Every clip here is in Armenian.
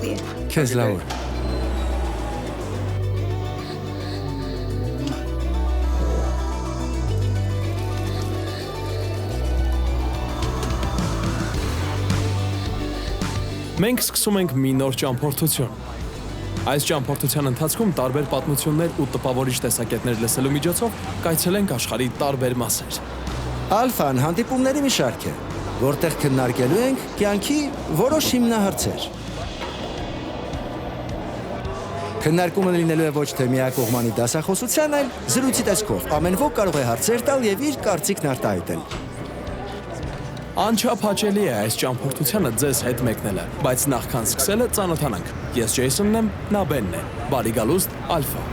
ուշադիր է։ Քեզ լավ օր։ Մենք սկսում ենք մի նոր ճամփորդություն։ Այս ճամփորդության ընթացքում տարբեր պատմություններ ու տպավորիչ տեսակետներ լսելու միջոցով կայցելենք աշխարհի տարբեր մասեր։ Ալֆան հանդիպումների մի շարք է, որտեղ քննարկելու ենք կյանքի որոշ հիմնահարցեր։ Քննարկումը լինելու է ոչ թե միակողմանի դասախոսության, այլ զրույցի տեսքով։ Ամեն ոք կարող է հարցեր տալ եւ իր կարծիքն արտահայտել։ Անչափ հաճելի է այս ճամփորդությանը ձեզ հետ մեկնելը, բայց նախքան սկսելը ծանոթանանք։ Ես Ջեյսոնն եմ, նա Բենն է։ Բարի գալուստ, Ալֆա։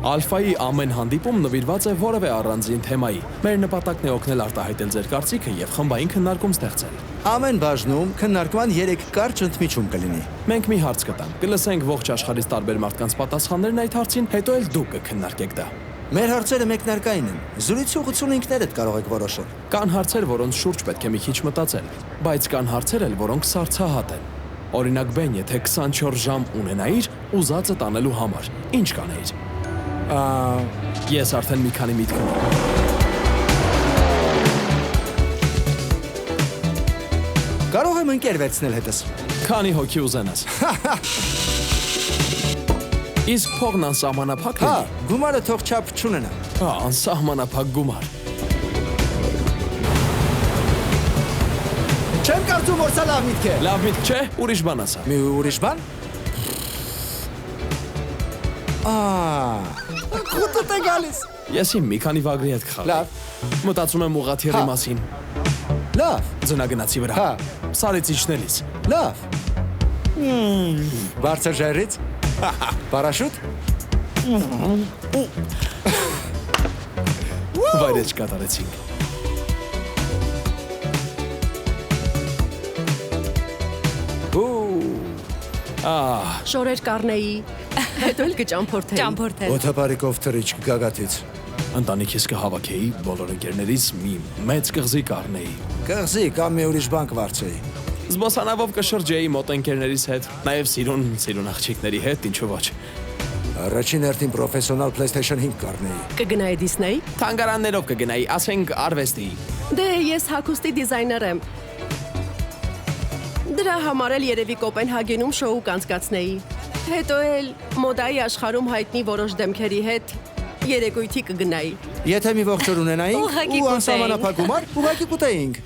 Ալֆայի ամեն հանդիպում նվիրված է որևէ առանձին թեմայի։ Մեր նպատակն է օգնել արտահայտել ձեր կարծիքը եւ խմբային քննարկում ստեղծել։ Ամեն բաժնում քննարկման 3 կարճ ընդմիջում կլինի։ Մենք մի հարց կտանք, կլսենք ողջ աշխարհից տարբեր մարդկանց պատասխաններն այդ հարցին, հետո էլ դուք կքննարկեք դա։ Մեր հարցերը մեկնարկային են։ Զրույցի ուղղությունը ինքներդ կարող եք որոշել։ Կան հարցեր, որոնց շուրջ պետք է մի քիչ մտածել, բայց կան հարցեր էլ, որոնք սարսափահատ են։ Օրինակ, Բեն, եթե 24 ժամ ունենայիր ուզածը տանելու համար, ինչ կանեիր։ Ես արդեն մի քանի միտք ունեմ։ Կարող եմ ընկեր վերցնել հետս։ Քանի հոգի ուզենաս։ Իսկ փողն անսահմանափակ Հա, լինի։ գումարը թող չափ չունենա։ Հա, անսահմանափակ գումար։ Չեմ կարծում, որ սա լավ միտք է։ Լավ միտք չէ, ուրիշ բան ասա։ Մի ուրիշ բան։ Կուտուտ է գալիս։ Ես իմ մի քանի վագրի հետ կխաղամ։ Լավ։ Մտածում եմ ուղղաթիռի Հա։ մասին։ Լավ, Ձնագնացի վրա։ Հա։ Սարից իջնելիս։ լավ։ Բարձր ժայռից։ Պարաշուտ։ Վայրեջ կատարեցինք։ Շորեր կառնեի, հետո էլ կճամփորդեի։ Ճամփորդել։ Օթապարիկով թռիչ գագաթից։ Ընտանիքիս կհավաքեի, բոլոր ընկերներիս մի մեծ կղզի կառնեի։ Կղզի կամ մի ուրիշ բան կվարձեի։ Զբոսանավով կշրջեի մոտ ընկերներիս հետ, նաև սիրուն աղջիկների հետ, ինչու ոչ։ Առաջին հերթին պրոֆեսիոնալ PlayStation 5 կառնեի։ Կգնայի Դիսնեյ։ Թանգարաններով կգնայի, ասենք արվեստի։ Դե ես հագուստի դիզայներ եմ։ Դրա համար էլ երևի Կոպենհագենում շոու կանցկացնեի։ Հետո էլ մոդայի աշխարհում հայտնի որոշ դեմքերի հետ երեկույթի կգնայի։ Եթե մի ողջ օր ունենայինք Ուղղակի ու կուտեինք։ անսահմանափակ գումար, ուղղակի կուտեինք։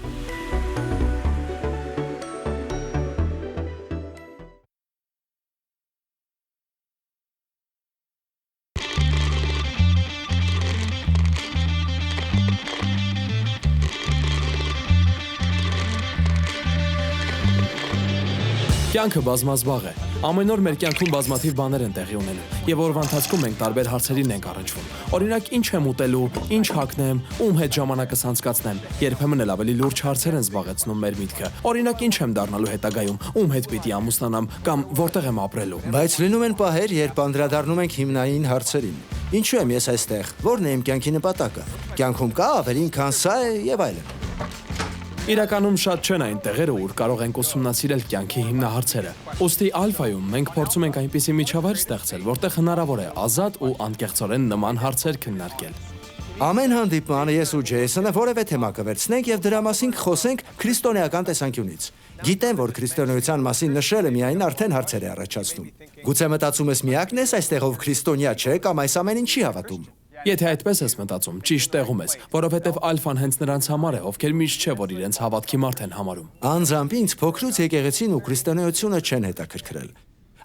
Կյանքը բազմազբաղ է։ Ամեն օր մեր կյանքում բազմաթիվ բաներ են տեղի ունենում, եւ օրվա ընթացքում մենք տարբեր հարցերին ենք առնչվում։ Օրինակ, ինչ եմ ուտելու, ինչ հագնեմ, ում հետ ժամանակս անցկացնեմ։ Երբեմն էլ ավելի լուրջ հարցեր են զբաղեցնում մեր միտքը։ Օրինակ, ինչ եմ դառնալու հետագայում, ում հետ պիտի ամուսնանամ կամ որտեղ եմ ապրելու։ Բայց լինում են պահեր, երբ անդրադառնում ենք հիմնային հարցերին։ Ինչու եմ ես այստեղ, որն է իմ կյանքի նպատակը։ Կյանքում կա ավելին, քան սա է եւ այլն։ Իրականում շատ չեն այն տեղերը, ուր կարող ենք ուսումնասիրել կյանքի հիմնահարցերը։ Ուստի Ալֆայում մենք փորձում ենք այնպիսի միջավայր ստեղծել, որտեղ հնարավոր է ազատ ու անկեղծորեն նման հարցեր քննարկել։ Ամեն հանդիպման ես ու Ջեյսոնը որևէ թեմա կվերցնենք եւ դրա մասին կխոսենք քրիստոնեական տեսանկյունից։ Գիտեմ, որ քրիստոնեության մասին նշելը միայն արդեն հարցեր է առաջացնում։ Գուցե մտածում ես միակն ես այստեղ ով քրիստոնյա չէ կամ այս ամենին չի հավատում։ Եթե այդպես ես մտածում, ճիշտ տեղում ես, որովհետև Ալֆան հենց նրանց համար է, ովքեր միշտ չէ, որ իրենց հավատքի մարդ են համարում։ Անձամբ ինձ փոքրուց եկեղեցին ու քրիստոնեությունը չեն հետաքրքրել։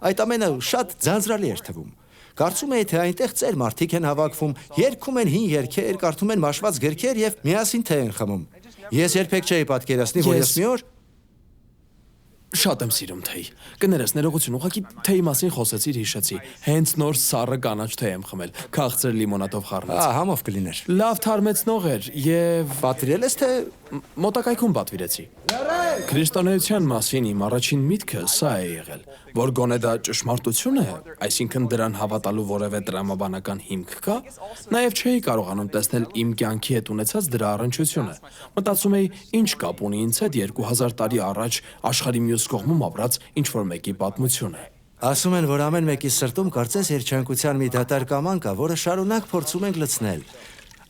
Այդ ամենը շատ ձանձրալի էր թվում։ Կարծում էի, թե այնտեղ ծեր մարդիկ են հավաքվում, երգում են հին երգեր, կարդում են մաշված գրքեր եւ միասին թե են խմում։ Ես երբեք չէի պատկերացնի, որ ես մի օր Շատ եմ սիրում թեյ։ Կներես, ներողություն, ուղղակի թեյի մասին խոսեցիր, հիշեցի։ Հենց նոր սառը կանաչ թեյ եմ խմել, քաղցր լիմոնադով խառնած։ Համով կլիներ։ Լավ թարմեցնող էր եւ Պատվիրել ես թե մոտակայքում պատվիրեցի։ Քրիստոնեության մասին իմ առաջին միտքը սա է եղել, որ գոնե դա ճշմարտություն է, այսինքն դրան հավատալու որևէ տրամաբանական հիմք կա, նաև չէի կարողանում տեսնել իմ կյանքի հետ ունեցած դրա առնչությունը։ Մտածում էի, ինչ կապ ունի ինձ հետ 2000 տարի առաջ աշխարհի մյուս կողմում ապրած ինչ-որ մեկի պատմությունը։ ասում են, որ ամեն մեկի սրտում կարծես երջանկության մի դատարկ կաման կա, որը շարունակ փորձում ենք լցնել։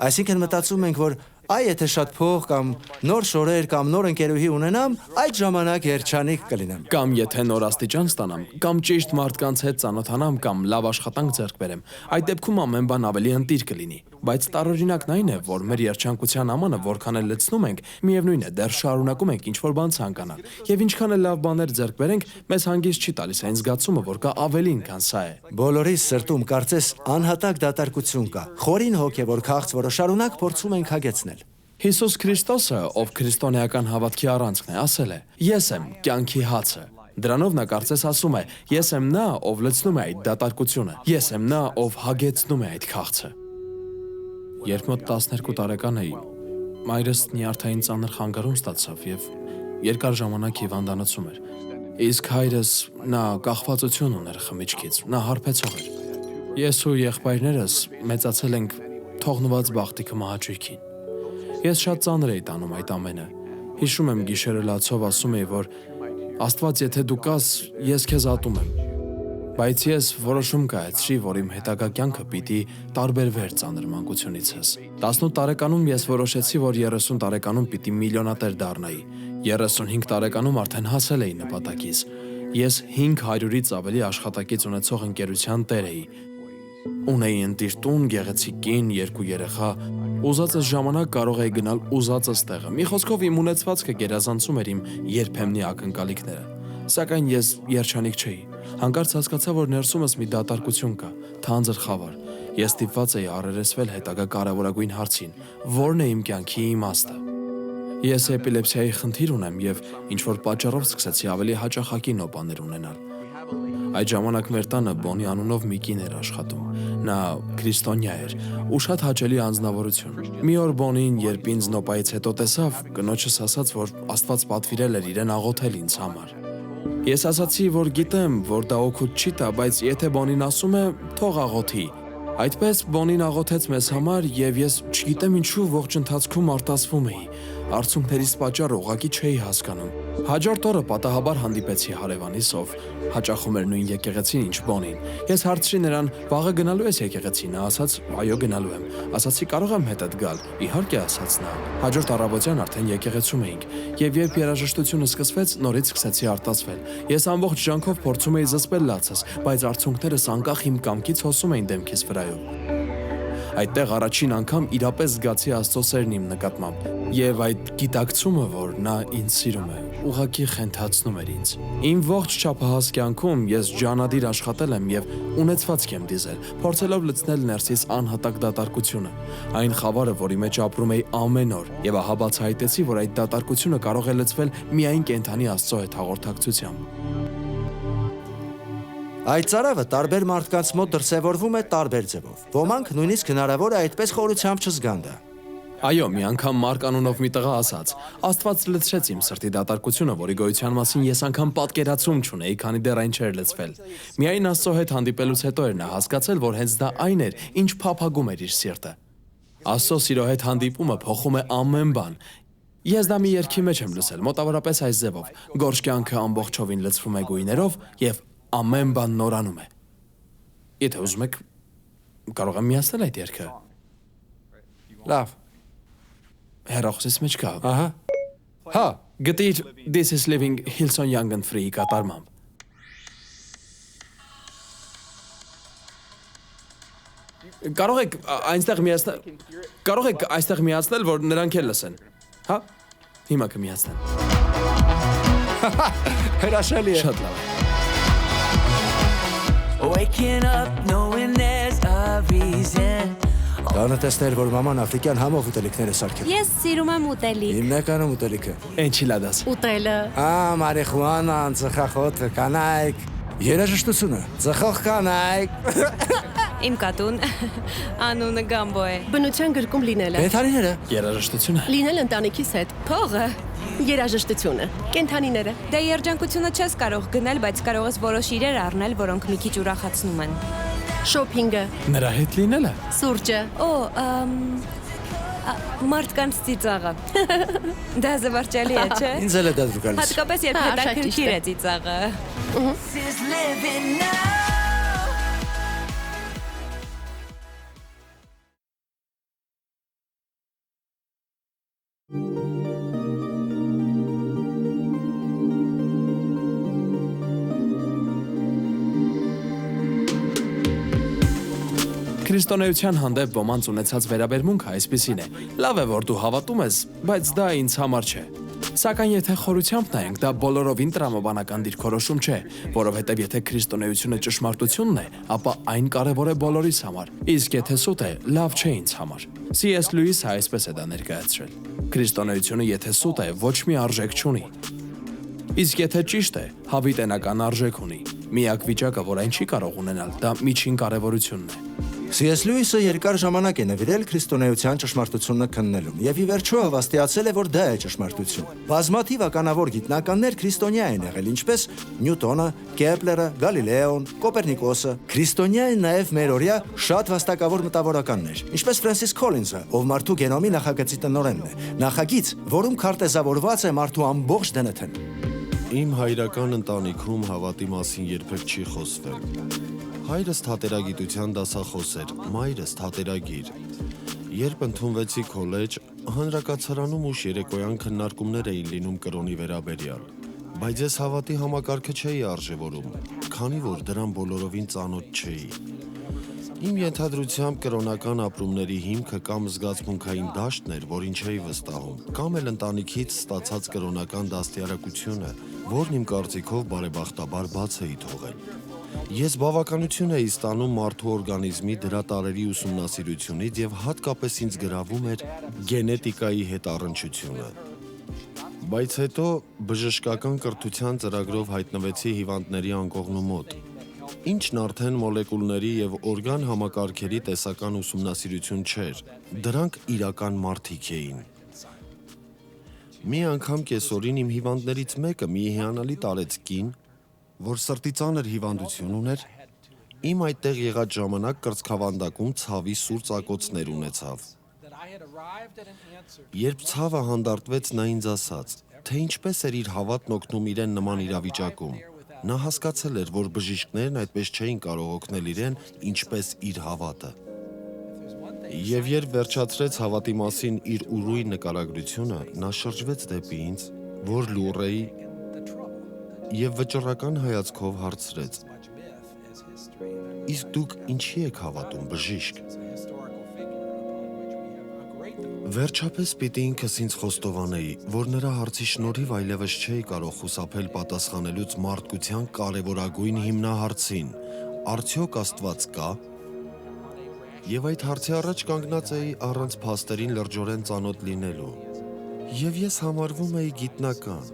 Այսինքն մտածում ենք, որ եթե շատ փող կամ նոր շորեր կամ նոր ընկերուհի ունենամ, այդ ժամանակ երջանիկ կլինեմ։ Կամ եթե նոր աստիճան ստանամ, կամ ճիշտ մարդկանց հետ ծանոթանամ, կամ լավ աշխատանք ձեռք բերեմ, այդ դեպքում ամեն բան ավելի ընտիր կլինի։ Բայց տարօրինակն այն է, որ մեր երջանկության ամանը որքան էլ լցնում ենք, միևնույն է, դեռ շարունակում ենք ինչ-որ բան ցանկանալ։ Եվ ինչքան էլ լավ բաներ ձեռք բերենք, մեզ հանգիստ չի տալիս այն զգացումը, որ կա ավելին, քան սա է։ Բոլորիս սրտում կարծես անհատակ դատարկություն կա, խորին հոգևոր քաղց, որը շարունակ փորձում ենք հագեցնել։ Հիսուս Քրիստոսը, ով քրիստոնեական հավատքի առանցքն է, ասել է. Ես եմ կյանքի հացը։ Դրանով նա կարծես ասում է. Ես եմ նա, ով լցնում է այդ դատարկությունը։ Ես եմ նա, ով հագեցնում է այդ քաղցը։ Երբ մոտ 12 տարեկան էի, մայրս նյարդային ծանր խանգարում ստացավ եւ երկար ժամանակ հիվանդանոցում էր։ Իսկ հայրս նա կախվածություն ուներ խմիչքից, նա հարբեցող էր։ Ես ու եղբայրներս մեծացել ենք թողնված բախտիկը մահաճույքին։ Ես շատ ծանր էի տանում այդ ամենը։ Հիշում եմ գիշերը լացով ասում էի, որ Աստված, եթե դու կաս, ես քեզ ատում եմ։ Բայց ես որոշում կայացրի, որ իմ հետագա կյանքը պիտի տարբերվեր ծանր մանկությունիցս։ 18 տարեկանում ես որոշեցի, որ 30 տարեկանում պիտի միլիոնատեր դառնայի։ 35 տարեկանում արդեն հասել էի նպատակիս։ Ես 500-ից ավելի աշխատակից ունեցող ընկերության տեր էի։ Ունեի ընտիր տուն, գեղեցիկ կին, 2 երեխա։ Ուզածս ժամանակ կարող էի գնալ ուզածս տեղը։ Մի խոսքով իմ ունեցվածքը գերազանցում էր իմ երբեմնի ակնկալիքները։ Սակայն ես երջանիկ չէի։ Հանկարծ հասկացա, որ ներսումս մի դատարկություն կա, թանձր խավար։ Ես ստիպված էի առերեսվել հետագա կարևորագույն հարցին. որն է իմ կյանքի իմաստը։ Ես էպիլեպսիայի խնդիր ունեմ եւ ինչ-որ պատճառով սկսեցի ավելի հաճախակի նոպաներ ունենալ։ Այդ ժամանակ մեր տանը Բոնի անունով մի կին էր աշխատում։ Նա քրիստոնյա էր ու շատ հաճելի անձնավորություն։ Մի օր Բոնին, երբ ինձ նոպայից հետո տեսավ, կնոջս ասաց, որ Աստված պատվիրել էր իրեն աղոթել ինձ համար։ Ես ասացի, որ գիտեմ, որ դա օգուտ չի տա, բայց եթե Բոնին ասում է, թող աղոթի։ Այդպես Բոնին աղոթեց մեզ համար եւ ես չգիտեմ ինչու ողջ ընթացքում արտասվում էի։ Արցունքներիս պատճառը ուղղակի չէի հասկանում։ Հաջորդ օրը պատահաբար հանդիպեցի հարևանիս, ով հաճախում էր նույն եկեղեցին, ինչ Բոնին։ Ես հարցրի նրան. «Վաղը գնալու ես եկեղեցի»։ Նա ասաց. «Այո, գնալու եմ»։ Ասացի. «Կարող եմ հետդ գալ»։ Իհարկե, ասաց նա։ Հաջորդ առավոտյան արդեն եկեղեցում էինք, եւ երբ երաժշտությունը սկսվեց, նորից սկսեցի արտասվել։ Ես ամբողջ ջանքով փորձում էի զսպել լացս, բայց արցունքներս անկախ իմ կամքից հոսում էին դեմքիս վրայով։ Այդտեղ առաջին անգամ իրապես զգացի Աստծո սերն իմ նկատմամբ, եւ այդ գիտակցումը, որ նա ինձ սիրում է, ուղղակի խենթացնում էր ինձ։ Իմ ողջ չափահաս կյանքում ես ջանադիր աշխատել եմ եւ ունեցվածք եմ դիզել, փորձելով լցնել ներսիս անհատակ դատարկությունը, այն խավարը, որի մեջ ապրում էի ամեն օր, եւ ահա բացահայտեցի, որ այդ դատարկությունը կարող է լցվել միայն կենդանի Աստծո հետ հաղորդակցությամբ։ Այդ ծարավը տարբեր մարդկանց մոտ դրսևորվում է տարբեր ձևով։ Ոմանք նույնիսկ հնարավոր է այդպես խորությամբ չզգան դա։ Այո, մի անգամ Մարկ անունով մի տղա ասաց. Աստված լցրեց իմ սրտի դատարկությունը, որի գոյության մասին ես անգամ պատկերացում չունեի, քանի դեռ այն չէր լցվել։ Միայն Աստծո հետ հանդիպելուց հետո էր նա հասկացել, որ հենց դա այն էր, ինչ փափագում էր իր սիրտը։ Աստծո սիրո հետ հանդիպումը փոխում է ամեն բան։ Ես դա մի երգի մեջ եմ լսել, մոտավորապես այս ձևով. Գորշ կյանքը ամբողջովին լցվում է գույներով եւ ամեն բան նորանում է։ Եթե ուզում եք, կարող եմ միացնել այդ երգը։ Լավ։ Հեռախոսից մեջ կա։ Ահա։ Հա, գտիր This is Living Hillsong Young and Free կատարմամբ։ Կարող եք այստեղ միացնել, որ նրանք էլ լսեն։ Հա։ Հիմա կմիացնեմ։ Հրաշալի է։ Շատ լավ։ Waking up knowing there's a reason. Դա Անը տեսներ, որ մաման աֆրիկյան համով ուտելիքներ է սարքել։ Ես սիրում եմ ուտելիք։ Հիմնականում ուտելիքը։ Ինչի լադաս։ Ուտելը։ Մարիխուանան, ծխախոտը, կանայք, երաժշտությունը, ծխող կանայք։ Իմ կատուն անունը Գամբո է։ Բնության գրկում լինելը։ Կենդանիները։ Երաժշտությունը։ Լինել ընտանիքիս հետ։ Փողը։ Երաժշտությունը։ Կենդանիները։ Դե երջանկությունը չես կարող գնել, բայց կարող ես որոշ իրեր առնել, որոնք մի քիչ ուրախացնում են։ Շոփինգը։ Նրա հետ լինելը։ Սուրճը։ Մարդկանց ծիծաղը։ Դա զվարճալի է, չէ՞։ Ինձ էլ է դա դուր գալիս։ Հատկապես երբ Շատ ճիշտ հետաքրքիր է։ է ծիծաղը։ Քրիստոնեության հանդեպ ոմանց ունեցած վերաբերմունքը այսպիսին է. լավ է, որ դու հավատում ես, բայց դա ինձ համար չէ։ Սակայն եթե խորությամբ նայենք, դա բոլորովին տրամաբանական դիրքորոշում չէ, որովհետև եթե քրիստոնեությունը ճշմարտությունն է, ապա այն կարևոր է բոլորիս համար, իսկ եթե սուտ է, լավ չէ ինձ համար։ C.S. Lewis-ը այսպես է դա ներկայացրել. քրիստոնեությունը եթե սուտ է, ոչ մի արժեք չունի։ Իսկ եթե ճիշտ է, հավիտենական արժեք ունի։ Միակ վիճակը, որ այն չի կարող ունենալ, դա միջին կարևորությունն է։ C.S. Lewis-ը երկար ժամանակ է նվիրել քրիստոնեության ճշմարտությունը քննելուն եւ ի վերջո հավաստիացել է, որ դա է ճշմարտություն։ Բազմաթիվ ականավոր գիտնականներ քրիստոնյա են եղել, ինչպես Նյուտոնը, Կեպլերը, Գալիլեոն, Կոպերնիկոսը։ Քրիստոնյա են նաեւ մերօրյա շատ վաստակավոր մտավորականներ, ինչպես Ֆրանսիս Քոլինզը, ով մարդու գենոմի նախագծի տնօրենն է։ Նախագիծ, որում քարտեզավորված է մարդու ամբողջ ԴՆԹ-ն։ Իմ հայրական ընտանիքում հավատի մասին երբեք չի խոսվել։ Հայրս թատերագիտության դասախոս էր, մայրս թատերագիր։ Երբ ընդունվեցի քոլեջ, հանրակացարանում ուշ երեկոյան քննարկումներ էին լինում կրոնի վերաբերյալ, բայց ես հավատի համակարգը չէի արժևորում, քանի որ դրան բոլորովին ծանոթ չէի։ Իմ ենթադրությամբ կրոնական ապրումների հիմքը կամ զգացմունքային դաշտն էր, որին չէի վստահում, կամ էլ ընտանիքից ստացած կրոնական դաստիարակությունը, որն իմ կարծիքով բարեբախտաբար բաց էի թողել։ Ես բավականություն էի ստանում մարդու օրգանիզմի դրա տարերի ուսումնասիրությունից եւ հատկապես ինձ գրավում էր գենետիկայի հետ առնչությունը։ Բայց հետո բժշկական կրթության ծրագրով հայտնվեցի հիվանդների անկողնու մոտ, ինչն արդեն մոլեկուլների եւ օրգան համակարգերի տեսական ուսումնասիրություն չէր, դրանք իրական մարդիկ էին։ Մի անգամ կեսօրին իմ հիվանդներից մեկը մի հիանալի տարեց կին, որ սրտի ծանր հիվանդություն ուներ, իմ այդտեղ եղած ժամանակ կրծքավանդակում ցավի սուր ծակոցներ ունեցավ։ Երբ ցավը հանդարտվեց, նա ինձ ասաց, թե ինչպես էր իր հավատն օգնում իրեն նման իրավիճակում։ Նա հասկացել էր, որ բժիշկներն այդպես չէին կարող օգնել իրեն, ինչպես իր հավատը։ Եվ երբ վերջացրեց հավատի մասին իր ուրույն նկարագրությունը, նա շրջվեց դեպի ինձ, որ լուռ էի, եւ վճռական հայացքով հարցրեց. Իսկ դուք ինչի եք հավատում, բժիշկ։ Վերջապես պիտի ինքս ինձ խոստովանեի, որ նրա հարցի շնորհիվ այլևս չէի կարող խուսափել պատասխանելուց մարդկության կարևորագույն հիմնահարցին. արդյոք Աստված կա։ Եվ այդ հարցի առաջ կանգնած էի առանց փաստերին լրջորեն ծանոթ լինելու։ Եվ ես համարվում էի գիտնական։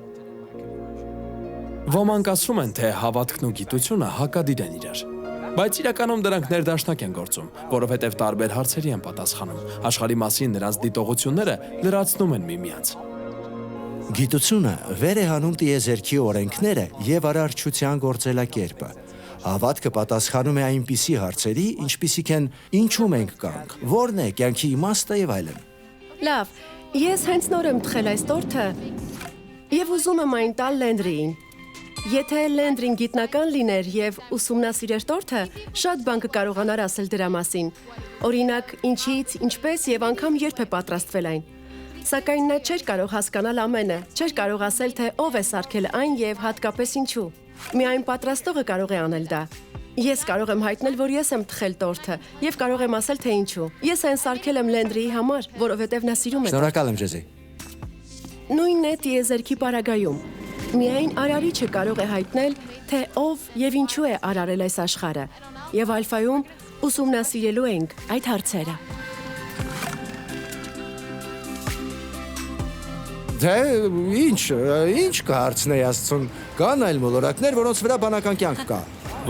Ոմանք ասում են, թե հավատքն ու գիտությունը հակադիր են իրար։ Բայց իրականում դրանք ներդաշնակ են գործում, որովհետև տարբեր հարցերի են պատասխանում։ Աշխարհի մասին նրանց դիտողությունները լրացնում են միմյանց։ Գիտությունը վեր է հանում տիեզերքի օրենքները եւ արարչության գործելակերպը։ Հավատքը պատասխանում է այնպիսի հարցերի, ինչպիսիք են ինչու մենք կանք, որն է կյանքի իմաստը եւ այլն։ Լավ, ես հենց նոր եմ թխել այս տորթը եւ ուզում եմ այն տալ Լենդրիին։ Եթե Լենդրին գիտնական լիներ եւ ուսումնասիրեր տորթը, շատ բան կկարողանար ասել դրա մասին։ Օրինակ, ինչից, ինչպես եւ անգամ երբ է պատրաստվել այն։ Սակայն նա չէր կարող հասկանալ ամենը, չէր կարող ասել, թե ով է սարքել այն եւ հատկապես ինչու։ Միայն պատրաստողը կարող է անել դա։ Ես կարող եմ հայտնել, որ ես եմ թխել տորթը եւ կարող եմ ասել, թե ինչու։ Ես այն սարքել եմ Լենդրիի համար, որովհետեւ նա սիրում է։ Շնորհակալ եմ, Ջեզի։ Նույնն է տիեզերքի պարագայում։ Միայն արարիչը կարող է հայտնել, թե ով եւ ինչու է արարել այս աշխարհը, եւ ալֆայում ուսումնասիրելու ենք այդ հարցերը։ Դե ինչ կհարցնեի Աստծուն։ Կան այլ մոլորակներ, որոնց վրա բանական կյանք կա։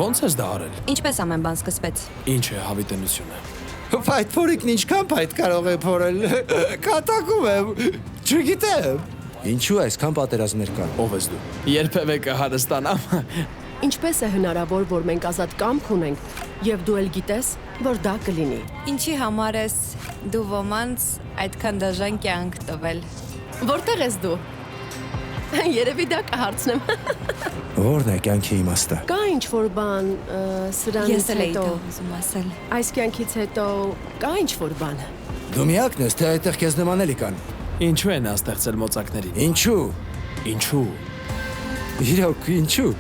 Ոնց ես դա արել։ Ինչպես ամեն բան սկսվեց։ Ինչ է հավիտենությունը։ Այդ փորիկն ինչքան փայտ կարող է փորել։ Կատակում եմ։ Չգիտեմ։ Ինչու այսքան պատերազմներ կան։ Ով ես դու։ Երբևէ կհարստանամ։ Ինչպես է հնարավոր, որ մենք ազատ կամք ունենք, եւ դու էլ գիտես, որ դա կլինի։ Ինչի համար ես դու ոմանց այդքան դաժան կյանք տվել։ Որտեղ ես դու։ Երևի դա կհարցնեմ։ Որն է կյանքի իմաստը։ Կա ինչ-որ բան սրանից Ես էլ էի հետո, դա ուզում ասել։ այս կյանքից հետո կա ինչ-որ բան։ Դու միակն ես, թե այդտեղ քեզ նման էլի կան։ Ինչու են աստեղծել մոծակներին։ Ինչու։ Ինչու։ Իրոք, ինչու։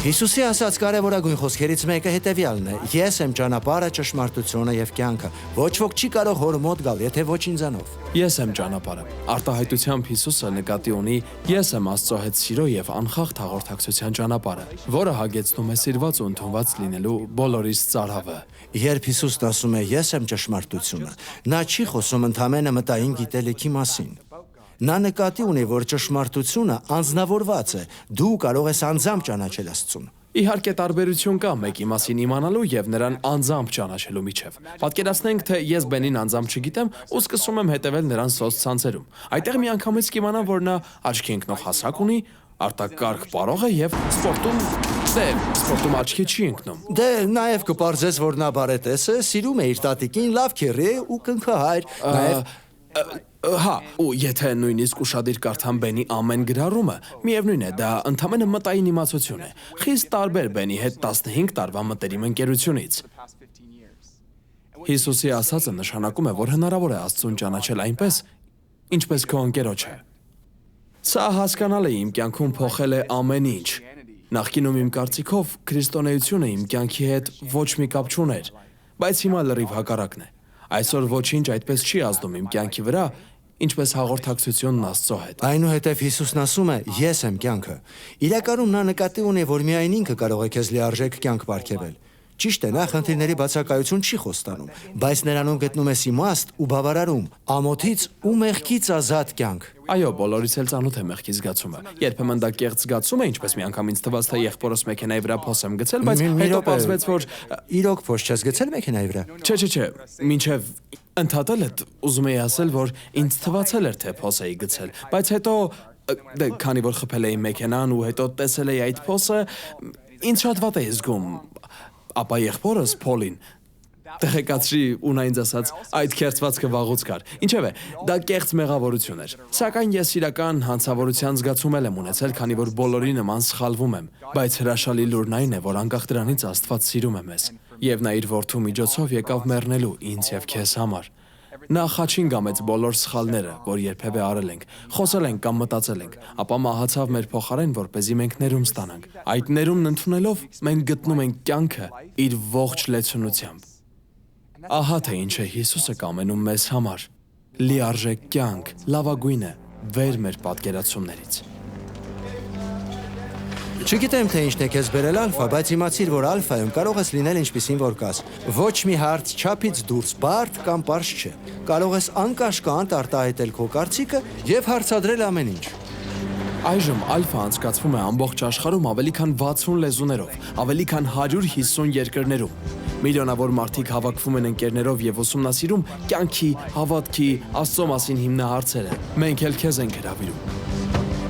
Հիսուսի ասած կարևորագույն խոսքերից մեկը հետևյալն է. Ես եմ ճանապարհը, ճշմարտությունը եւ կյանքը։ Ոչ ոք չի կարող հոր մոտ գալ, եթե ոչ ինձանով։ Ես եմ ճանապարհը։ Արտահայտությամբ Հիսուսը նկատի ունի ես եմ Աստծո հետ սիրո եւ անխախտ հաղորդակցության ճանապարհը, որը հագեցնում է սիրված ու ընդունված լինելու բոլորիս ծարավը։ Երբ Հիսուսն ասում է ես եմ ճշմարտությունը, նա չի խոսում ընդհանրապես մտային գիտելիքի մասին։ Նա նկատի ունի, որ ճշմարտությունը անձնավորված է։ Դու կարող ես անձամբ ճանաչել Աստծուն։ Իհարկե տարբերություն կա մեկի մասին իմանալու եւ նրան անձամբ ճանաչելու միջև։ Պատկերացնենք, թե ես Բենին անձամբ չգիտեմ ու սկսում եմ հետևել նրան սոցցանցերում։ Այդտեղ միանգամից կիմանամ, որ նա աչքի ընկնող հասակ ունի, արտակարգ պարող է եւ սպորտում աչքի չի ընկնում։ Դե նաև կպարզես, որ նա բարետես է, սիրում է իր տատիկին, լավ քեռի է ու կնքահայր։ Նաև Հա, ու եթե նույնիսկ ուշադիր կարդամ Բենի ամեն գրառումը, միևնույն է, դա ընդհանրապես մտային իմացություն է։ Խիստ տարբեր Բենի հետ 15 տարվա մտերիմ ընկերությունից։ Հիսուսի ասածը նշանակում է, որ հնարավոր է Աստծուն ճանաչել այնպես, ինչպես քո ընկերոջը։ Սա հասկանալ է իմ կյանքում փոխել է ամեն ինչ։ Նախկինում իմ կարծիքով քրիստոնեությունը իմ կյանքի հետ ոչ մի կապ չուներ, բայց հիմա լրիվ հակառակն է։ Այսօր ոչինչ այդպես չի ազդում իմ կյանքի վրա, ինչպես հաղորդակցությունն Աստծո հետ։ Այնուհետև Հիսուսն ասում է. Ես եմ կյանքը։ Իրականում նա նկատի ունի, որ միայն ինքը կարող է քեզ լիարժեք կյանք ապարգևել։ Ճիշտ է, նա խնդիրների բացակայություն չի խոստանում, բայց նրանում գտնում ես իմաստ ու բավարարում, ամոթից ու մեղքից ազատ կյանք։ Այո, բոլորից էլ ծանոթ է մեղքի զգացումը։ Երբեմն դա կեղծ զգացում է, ինչպես մի անգամ ինձ թվաց, թե եղբորս մեքենայի վրա փոս եմ գցել, բայց հետո պարզվեց, որ իրոք փոս չես գցել մեքենայի վրա։ Չէ, մինչև ընդհատել այդ ուզում էի ասել, որ ինձ թվացել էր, թե փոս էի գցել, բայց հետո դե քանի որ խփել էի մեքենան ու հետո տեսել էի այդ փոսը, ինձ շատ վատ էի զգում։ Ապա եղբորս Փոլին տեղեկացրի ու նա ինձ ասաց այդ քերծվածքը վաղուց կար։ Ինչևէ, դա կեղծ մեղավորություն էր։ Սակայն ես իրական հանցավորության զգացում եմ ունեցել, քանի որ բոլորի նման սխալվում եմ, բայց հրաշալի լուրն այն է, որ անկախ դրանից Աստված սիրում է մեզ, եւ նա իր որդու միջոցով եկավ մեռնելու ինձ եւ քեզ համար։ Նա խաչին գամեց բոլոր սխալները, որ երբևէ արել ենք, խոսել ենք կամ մտածել ենք, ապա մահացավ մեր փոխարեն, որպեսզի մենք ներում ստանանք։ Այդ ներումն ընդունելով մենք գտնում ենք կյանքը իր ողջ լեցունությամբ։ Ահա թե ինչ է Հիսուսը կամենում մեզ համար։ Լիարժեք կյանք, լավագույնը, վեր մեր պատկերացումներից։ Չգիտեմ, թե ինչն է քեզ բերել ալֆա, բայց իմացիր, որ ալֆայում կարող ես լինել ինչպիսին որ կաս։ Ոչ մի հարց չափից դուրս բարդ կամ պարզ չէ։ Կարող ես անկաշկանդ արտահայտել քո կարծիքը եւ հարցադրել ամեն ինչ։ Այժմ ալֆա անցկացվում է ամբողջ աշխարհում ավելի քան 60 լեզուներով, ավելի քան 150 երկրներում։ Միլիոնավոր մարդիկ հավաքվում են ընկերներով եւ ուսումնասիրում կյանքի, հավատքի, Աստծո մասին հիմնահարցերը։ Մենք էլ քեզ ենք հրավիրում։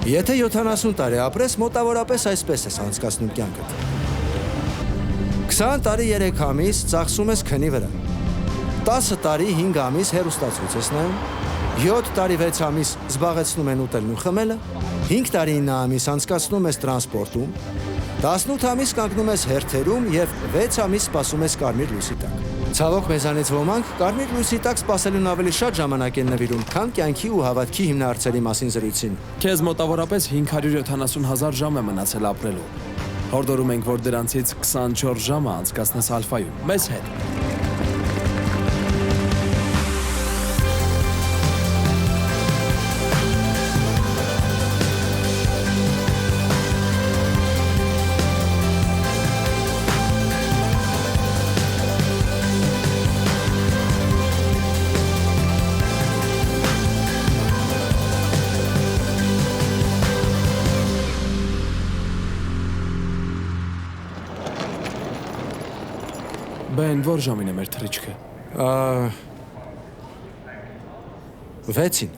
Եթե 70 տարի ապրես, մոտավորապես այսպես ես անցկացնում կյանքդ։ 20 տարի 3 ամիս ծախսում ես քնի վրա։ 10 տարի 5 ամիս հեռուստացույց ես նայում։ 7 տարի 6 ամիս զբաղեցնում են ուտելն ու խմելը։ 5 տարի 9 ամիս անցկացնում ես տրանսպորտում։ 18 ամիս կանգնում ես հերթերում եւ 6 ամիս սպասում ես կարմիր լույսի տակ։ Ցավոք մեզանից ոմանք կարմիր լույսի տակ սպասելուն ավելի շատ ժամանակ են նվիրում, քան կյանքի ու հավատքի հիմնահարցերի մասին զրույցին։ Քեզ մոտավորապես 570,000 ժամ է մնացել ապրելու։ Հորդորում ենք, որ դրանցից 24 ժամը անցկացնես ալֆայում, մեզ հետ։ Բեն, որ ժամին է մեր թռիչքը։ 6-ին։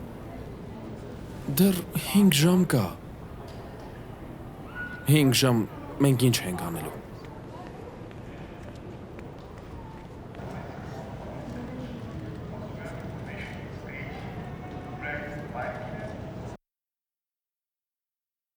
Դեռ 5 ժամ կա։ 5 ժամ մենք ինչ ենք անելու։